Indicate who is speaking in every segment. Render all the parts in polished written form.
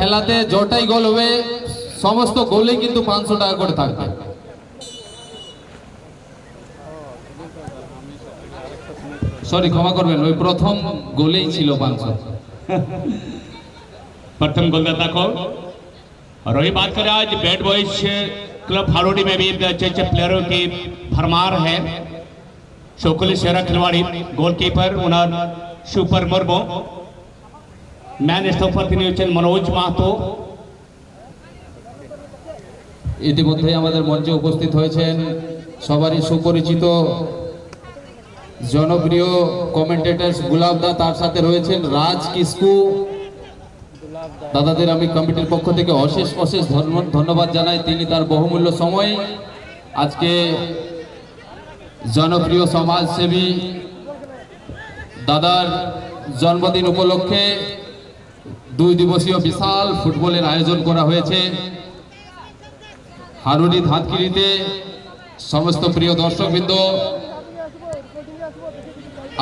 Speaker 1: খেলাতে যটাই গোল হবে সমস্ত গোলেই কিন্তু 500 টাকা করে থাকবে। सॉरी क्षमा करबेन ওই প্রথম গোলেই ছিল 500।
Speaker 2: प्रथम गोलदाता को। और वही बात करें आज बैड बॉयज क्लब हारोड़ी में भी अच्छे अच्छे प्लेयरों की भरमार है। शोकुली शेरा खिलवाड़ी गोलकीपर उनर सुपर मुर्मू मैन स्टॉपर मनोज महतो
Speaker 1: ইতিমধ্যে আমাদের মঞ্চে উপস্থিত হয়েছেন সবারই সুপরিচিত জনপ্রিয় কমেন্টেটরস গুলাবদা, তার সাথে রয়েছেন রাজ কিসকু। দাদাদের আমি কমিটির পক্ষ থেকে অশেষ অশেষ ধন্যবাদ জানাই। তিনি তার বহুমূল্য সময় আজকে জনপ্রিয় সমাজসেবী দাদার জন্মদিন উপলক্ষে 2 দিবসীয় বিশাল ফুটবলের আয়োজন করা হয়েছে হারুড়ি ধাতকিরিতে। সমস্ত প্রিয় দর্শকবৃন্দ,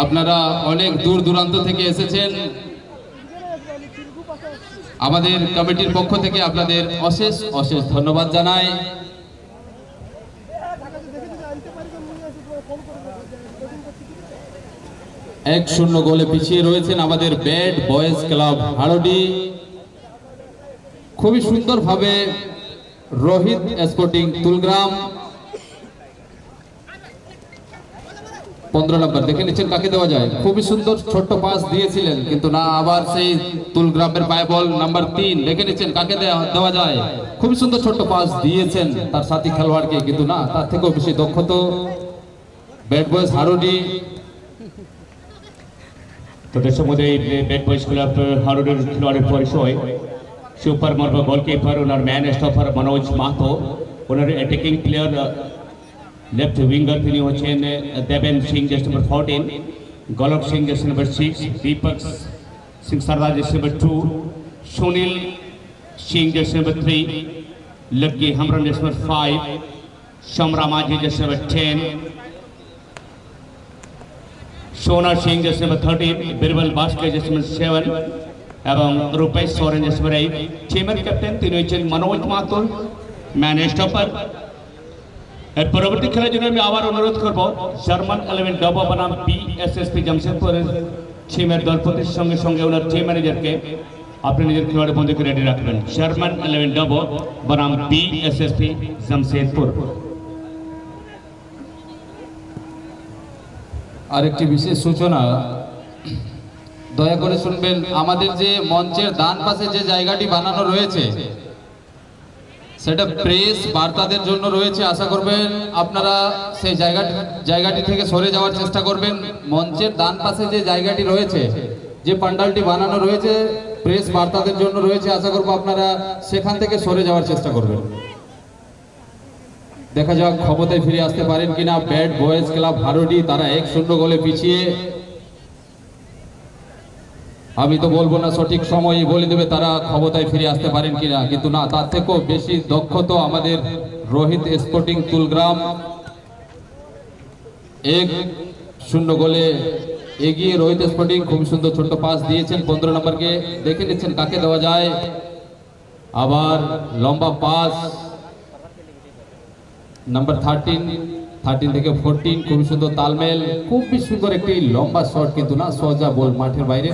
Speaker 1: আপনারা অনেক দূর দূরান্ত থেকে এসেছেন। আমাদের কমিটির পক্ষ থেকে আপনাদের অশেষ অশেষ ধন্যবাদ জানাই। 1-0 গোলে পিছিয়ে রয়েছেন আমাদের ব্যাড বয়েজ ক্লাব হারুড়ি। খুবই সুন্দরভাবে রোহিত স্পোর্টিং তুলগ্রাম 15 নম্বর দেখে নিচ্ছেন কাকে দেওয়া যায়। খুবই সুন্দর ছোট্ট পাস দিয়েছিলেন কিন্তু না, আবার সেই তুলগ্রামের পায়ে বল নাম্বার 3 দেখে নিচ্ছেন কাকে দেওয়া যায়। খুবই সুন্দর ছোট্ট পাস দিয়েছেন তার সাথী খেলোয়াড়কে কিন্তু না, তার থেকেও বেশি দক্ষতা ব্যাড বয়েজ হারুড়ি।
Speaker 2: तो दर्शक महोदय बैड बॉयज क्लब हारोड़ी खिलाड़ी परिचय सुपर मुर्मू गोलकीपर उनर मैन स्टॉपर मनोज महतो उनर अटैकिंग प्लेयर लेफ्ट विंगर তিনি হচ্ছেন Deben Singh just number 14 Golok Singh just number 6 Deepak Singh Sardar just number 2 Sunil Singh just number 3 Lucky हमरन जस्ट नंबर 5 शमरा Majhi just number 10 Sona Singh just number 13 Birbal Baske just number 7 এবং রূপেশ সোরেন जस्ट नंबर 8 টিমের ক্যাপ্টেন তিনি হচ্ছেন मनोज महतो मैन स्टॉपर। এর পরবর্তী খেলার জন্য আমি আবার অনুরোধ করব জার্মান 11 ডবো বনাম বিএসএসপি জামশেদপুরের টিমের দলপতির সঙ্গে সঙ্গে ওনার টিম ম্যানেজারকে আপনি নিজের খেলোয়াড় বন্ধুকে রেডি রাখবেন। জার্মান 11 ডবো বনাম বিএসএসপি জামশেদপুর।
Speaker 1: আরেকটি বিশেষ সূচনা দয়া করে শুনবেন, আমাদের যে মঞ্চের ডান পাশে যে জায়গাটি বানানো রয়েছে সেটা প্রেস বার্তাদের জন্য রয়েছে। আশা করবেন আপনারা সেই জায়গাটি থেকে সরে যাওয়ার চেষ্টা করবেন। মঞ্চের ডান পাশে যে জায়গাটি রয়েছে, যে পান্ডালটি বানানো রয়েছে প্রেস বার্তাদের জন্য রয়েছে, আশা করব আপনারা সেখান থেকে সরে যাওয়ার চেষ্টা করবেন। দেখা যাক ক্ষমতায় ফিরে আসতে পারেন কিনা ব্যাড বয়েজ ক্লাব হারুড়ি। তারা 1-0 গোলে পিছিয়ে। আমি তো বলবো না, সঠিক সময় বলে দেবে তারা ক্ষমতায় ফিরে আসতে পারেন কিনা, কিন্তু না, তার থেকেও বেশি দক্ষতা আমাদের রোহিত স্পোর্টিং তুলগ্রাম। 1-0 গোলে এগিয়ে রোহিত স্পোর্টিং। খুব সুন্দর ছোট্ট পাস দিয়েছেন 15 নম্বরকে, দেখে নিচ্ছেন কাকে দেওয়া যায়। আবার লম্বা পাস নাম্বার 13 থেকে 14 খুব সুন্দর তালমেল, খুব সুন্দর একটি লম্বা শট কিন্তু না, সোজা বল মাঠের বাইরে।